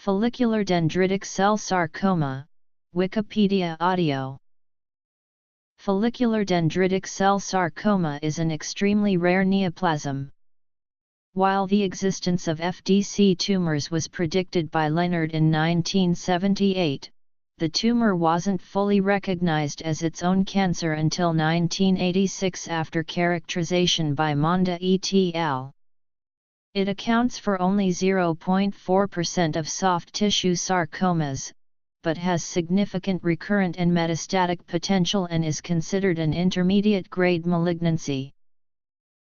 Follicular dendritic cell sarcoma, Wikipedia audio. Follicular dendritic cell sarcoma is an extremely rare neoplasm. While the existence of FDC tumors was predicted by Leonard in 1978, the tumor wasn't fully recognized as its own cancer until 1986 after characterization by Monda et al. It accounts for only 0.4% of soft tissue sarcomas, but has significant recurrent and metastatic potential and is considered an intermediate-grade malignancy.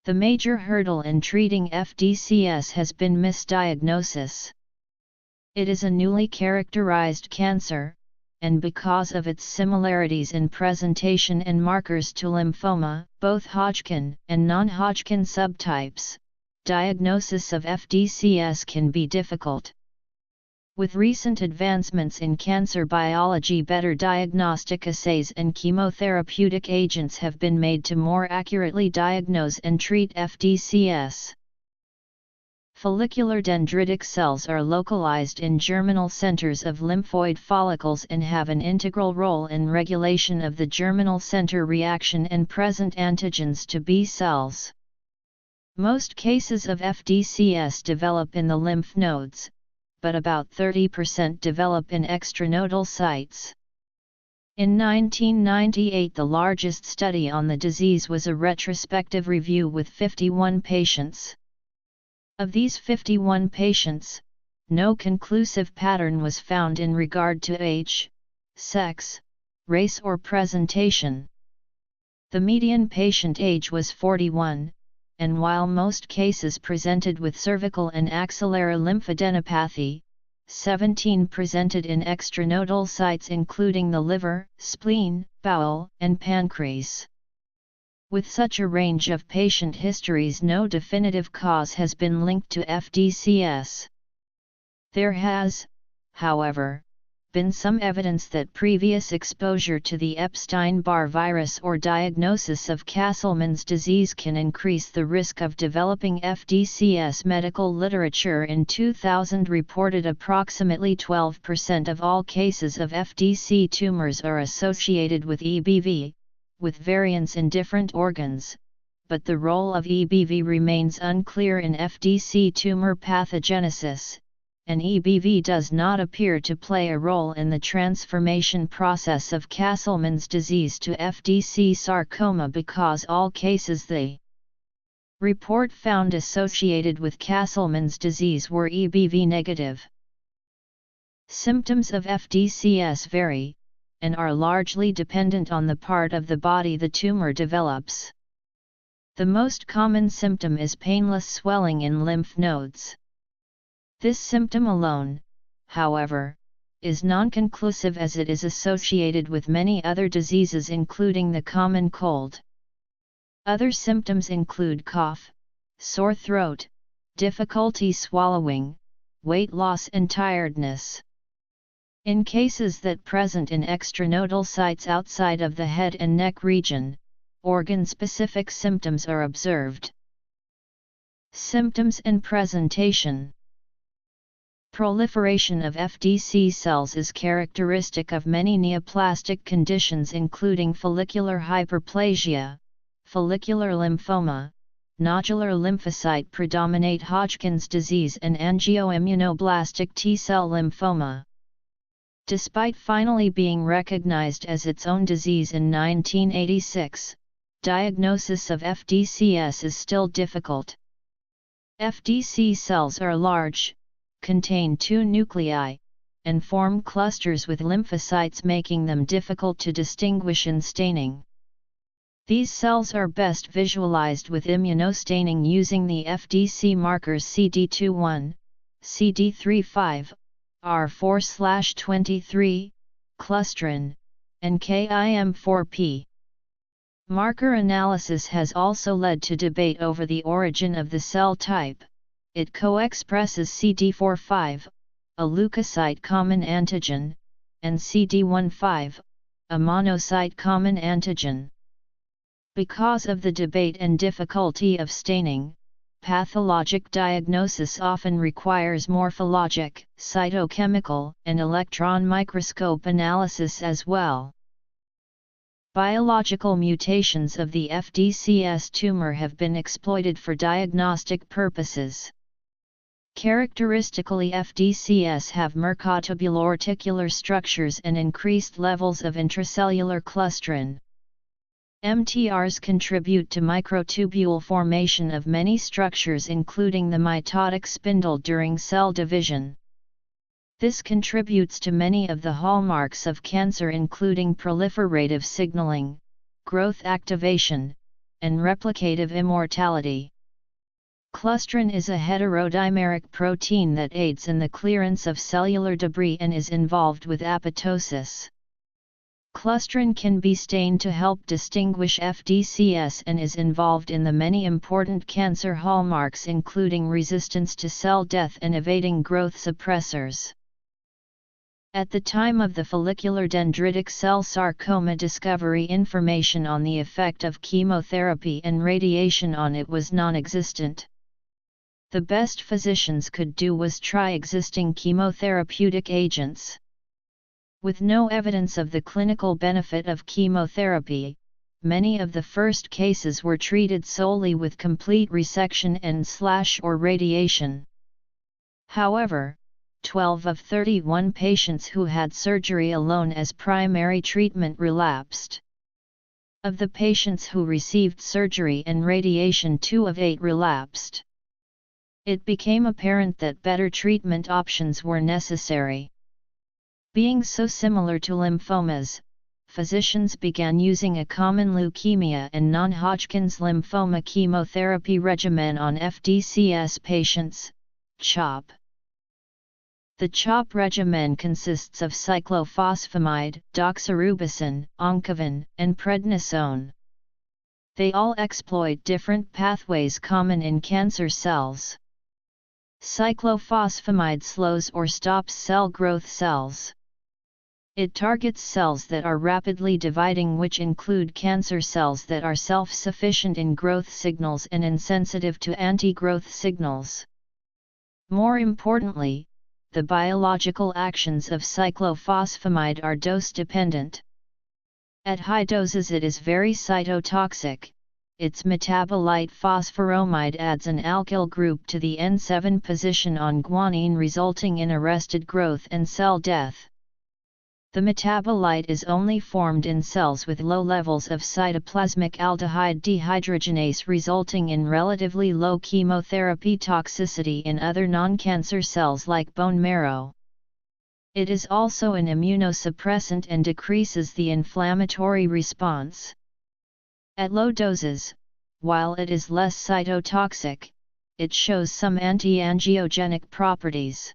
The major hurdle in treating FDCS has been misdiagnosis. It is a newly characterized cancer, and because of its similarities in presentation and markers to lymphoma, both Hodgkin and non-Hodgkin subtypes, diagnosis of FDCS can be difficult. With recent advancements in cancer biology, better diagnostic assays and chemotherapeutic agents have been made to more accurately diagnose and treat FDCS. Follicular dendritic cells are localized in germinal centers of lymphoid follicles and have an integral role in regulation of the germinal center reaction and present antigens to B cells. Most cases of FDCS develop in the lymph nodes, but about 30% develop in extranodal sites. In 1998, the largest study on the disease was a retrospective review with 51 patients. Of these 51 patients, no conclusive pattern was found in regard to age, sex, race or presentation. The median patient age was 41. And while most cases presented with cervical and axillary lymphadenopathy, 17 presented in extranodal sites including the liver, spleen, bowel, and pancreas. With such a range of patient histories, no definitive cause has been linked to FDCS. There has, however, been some evidence that previous exposure to the Epstein-Barr virus or diagnosis of Castleman's disease can increase the risk of developing FDCS. Medical literature in 2000 reported approximately 12% of all cases of FDC tumors are associated with EBV, with variants in different organs, but the role of EBV remains unclear in FDC tumor pathogenesis, and EBV does not appear to play a role in the transformation process of Castleman's disease to FDC sarcoma because all cases the report found associated with Castleman's disease were EBV negative. Symptoms of FDCS vary, and are largely dependent on the part of the body the tumor develops. The most common symptom is painless swelling in lymph nodes. This symptom alone, however, is non-conclusive as it is associated with many other diseases including the common cold. Other symptoms include cough, sore throat, difficulty swallowing, weight loss and tiredness. In cases that present in extranodal sites outside of the head and neck region, organ-specific symptoms are observed. Symptoms and presentation. Proliferation of FDC cells is characteristic of many neoplastic conditions including follicular hyperplasia, follicular lymphoma, nodular lymphocyte predominate Hodgkin's disease and angioimmunoblastic T-cell lymphoma. Despite finally being recognized as its own disease in 1986, diagnosis of FDCS is still difficult. FDC cells are large, contain two nuclei, and form clusters with lymphocytes making them difficult to distinguish in staining. These cells are best visualized with immunostaining using the FDC markers CD21, CD35, R4/23, clusterin, and KIM4P. Marker analysis has also led to debate over the origin of the cell type. It co-expresses CD45, a leukocyte common antigen, and CD15, a monocyte common antigen. Because of the debate and difficulty of staining, pathologic diagnosis often requires morphologic, cytochemical, and electron microscope analysis as well. Biological mutations of the FDCS tumor have been exploited for diagnostic purposes. Characteristically, FDCS have mercatubular structures and increased levels of intracellular clusterin. MTRs contribute to microtubule formation of many structures including the mitotic spindle during cell division. This contributes to many of the hallmarks of cancer including proliferative signaling, growth activation, and replicative immortality. Clusterin is a heterodimeric protein that aids in the clearance of cellular debris and is involved with apoptosis. Clusterin can be stained to help distinguish FDCS and is involved in the many important cancer hallmarks including resistance to cell death and evading growth suppressors. At the time of the follicular dendritic cell sarcoma discovery, information on the effect of chemotherapy and radiation on it was non-existent. The best physicians could do was try existing chemotherapeutic agents. With no evidence of the clinical benefit of chemotherapy, many of the first cases were treated solely with complete resection and/or radiation. However, 12 of 31 patients who had surgery alone as primary treatment relapsed. Of the patients who received surgery and radiation, 2 of 8 relapsed. It became apparent that better treatment options were necessary. Being so similar to lymphomas, physicians began using a common leukemia and non-Hodgkin's lymphoma chemotherapy regimen on FDCS patients, CHOP. The CHOP regimen consists of cyclophosphamide, doxorubicin, oncovin, and prednisone. They all exploit different pathways common in cancer cells. Cyclophosphamide slows or stops cell growth cells. It targets cells that are rapidly dividing, which include cancer cells that are self-sufficient in growth signals and insensitive to anti-growth signals. More importantly, the biological actions of cyclophosphamide are dose-dependent. At high doses it is very cytotoxic. Its metabolite phosphoramide adds an alkyl group to the N7 position on guanine, resulting in arrested growth and cell death. The metabolite is only formed in cells with low levels of cytoplasmic aldehyde dehydrogenase, resulting in relatively low chemotherapy toxicity in other non-cancer cells like bone marrow. It is also an immunosuppressant and decreases the inflammatory response. At low doses, while it is less cytotoxic, it shows some anti-angiogenic properties.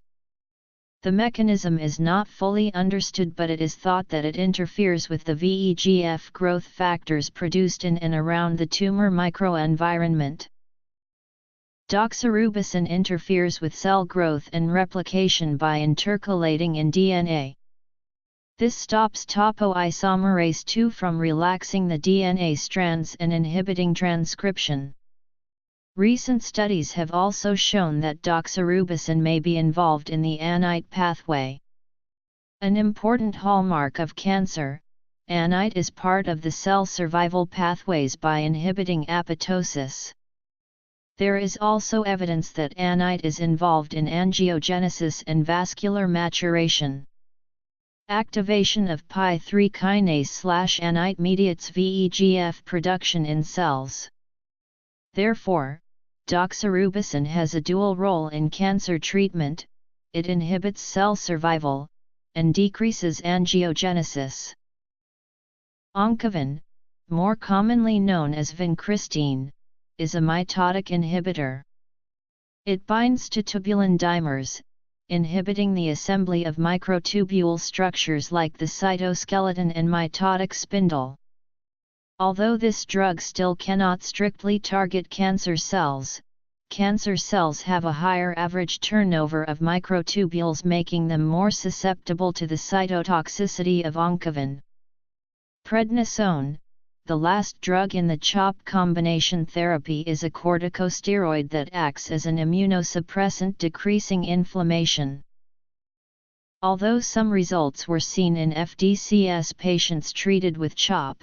The mechanism is not fully understood, but it is thought that it interferes with the VEGF growth factors produced in and around the tumor microenvironment. Doxorubicin interferes with cell growth and replication by intercalating in DNA. This stops topoisomerase II from relaxing the DNA strands and inhibiting transcription. Recent studies have also shown that doxorubicin may be involved in the ANITE pathway. An important hallmark of cancer, ANITE is part of the cell survival pathways by inhibiting apoptosis. There is also evidence that ANITE is involved in angiogenesis and vascular maturation. Activation of PI3 kinase/ANITE mediates VEGF production in cells. Therefore, doxorubicin has a dual role in cancer treatment. It inhibits cell survival and decreases angiogenesis. Oncovin, more commonly known as vincristine, is a mitotic inhibitor. It binds to tubulin dimers, inhibiting the assembly of microtubule structures like the cytoskeleton and mitotic spindle. Although this drug still cannot strictly target cancer cells have a higher average turnover of microtubules, making them more susceptible to the cytotoxicity of oncovin. Prednisone, The last drug in the CHOP combination therapy is a corticosteroid that acts as an immunosuppressant, decreasing inflammation. Although some results were seen in FDCS patients treated with CHOP,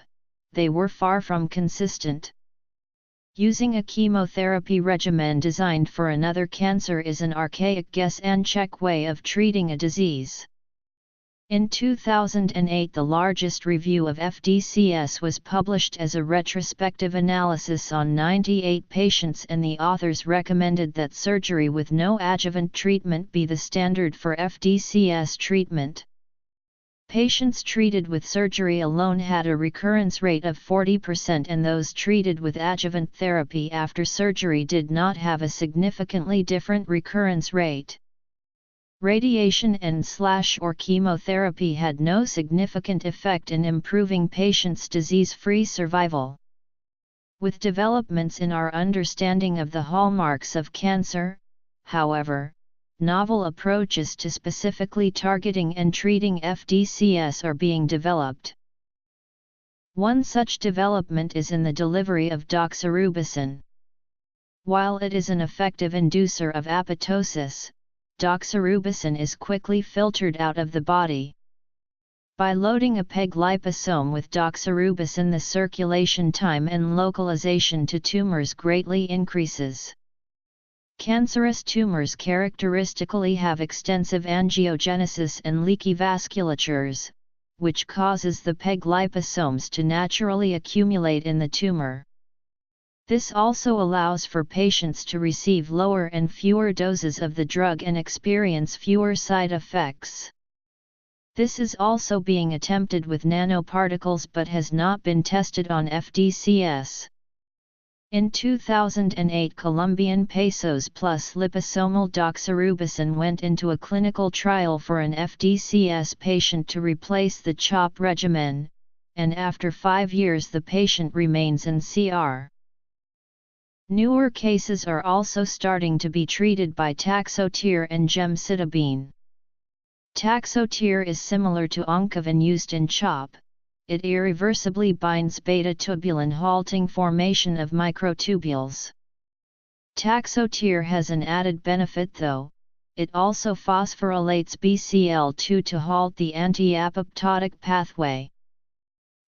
they were far from consistent. Using a chemotherapy regimen designed for another cancer is an archaic guess and check way of treating a disease. In 2008, the largest review of FDCS was published as a retrospective analysis on 98 patients, and the authors recommended that surgery with no adjuvant treatment be the standard for FDCS treatment. Patients treated with surgery alone had a recurrence rate of 40%, and those treated with adjuvant therapy after surgery did not have a significantly different recurrence rate. Radiation and/or chemotherapy had no significant effect in improving patients' disease-free survival. With developments in our understanding of the hallmarks of cancer, however, novel approaches to specifically targeting and treating FDCS are being developed. One such development is in the delivery of doxorubicin. While it is an effective inducer of apoptosis, doxorubicin is quickly filtered out of the body. By loading a PEG liposome with doxorubicin, the circulation time and localization to tumors greatly increases. Cancerous tumors characteristically have extensive angiogenesis and leaky vasculatures, which causes the PEG liposomes to naturally accumulate in the tumor. This also allows for patients to receive lower and fewer doses of the drug and experience fewer side effects. This is also being attempted with nanoparticles but has not been tested on FDCS. In 2008, Colombian pesos plus liposomal doxorubicin went into a clinical trial for an FDCS patient to replace the CHOP regimen, and after 5 years the patient remains in CR. Newer cases are also starting to be treated by taxotere and gemcitabine. Taxotere is similar to oncovin used in CHOP. It irreversibly binds beta-tubulin, halting formation of microtubules. Taxotere has an added benefit though: it also phosphorylates BCL2 to halt the anti-apoptotic pathway.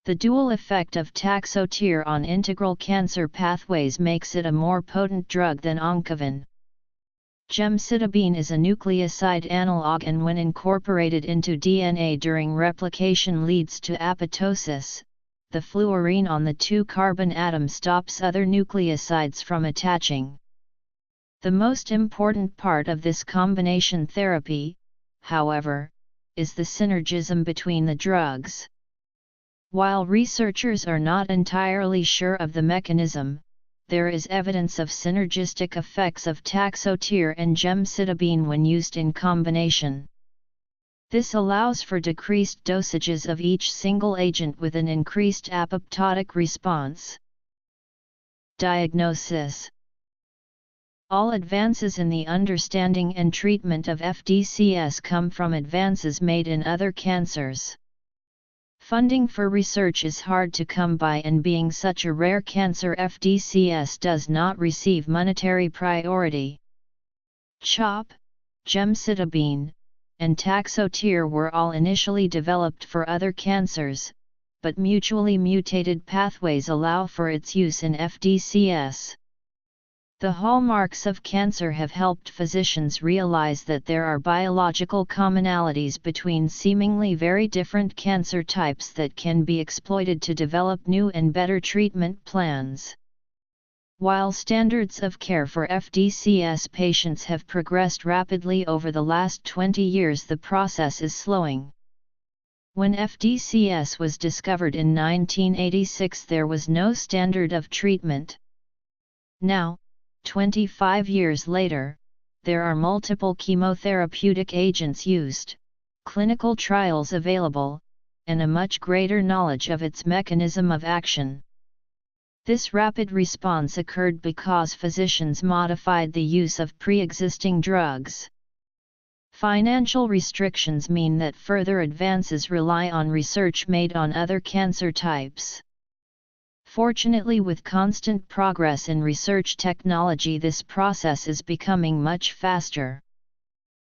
The dual effect of taxotere on integral cancer pathways makes it a more potent drug than oncovin. Gemcitabine is a nucleoside analog, and when incorporated into DNA during replication leads to apoptosis. The fluorine on the 2-carbon atom stops other nucleosides from attaching. The most important part of this combination therapy, however, is the synergism between the drugs. While researchers are not entirely sure of the mechanism, there is evidence of synergistic effects of taxotere and gemcitabine when used in combination. This allows for decreased dosages of each single agent with an increased apoptotic response. Diagnosis. All advances in the understanding and treatment of FDCS come from advances made in other cancers. Funding for research is hard to come by, and being such a rare cancer, FDCS does not receive monetary priority. CHOP, gemcitabine, and taxotere were all initially developed for other cancers, but mutually mutated pathways allow for its use in FDCS. The hallmarks of cancer have helped physicians realize that there are biological commonalities between seemingly very different cancer types that can be exploited to develop new and better treatment plans. While standards of care for FDCS patients have progressed rapidly over the last 20 years, the process is slowing. When FDCS was discovered in 1986, there was no standard of treatment. Now, 25 years later, there are multiple chemotherapeutic agents used, clinical trials available, and a much greater knowledge of its mechanism of action. This rapid response occurred because physicians modified the use of pre-existing drugs. Financial restrictions mean that further advances rely on research made on other cancer types. Fortunately, with constant progress in research technology, this process is becoming much faster.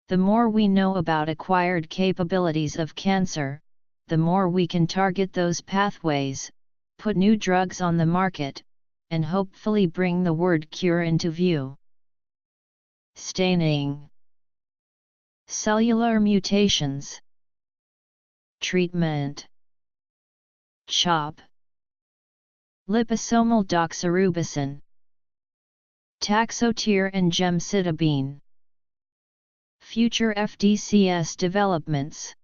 The more we know about acquired capabilities of cancer, the more we can target those pathways, put new drugs on the market, and hopefully bring the word cure into view. Staining. Cellular mutations. Treatment. CHOP. Liposomal doxorubicin, taxotere and gemcitabine. Future FDCS developments.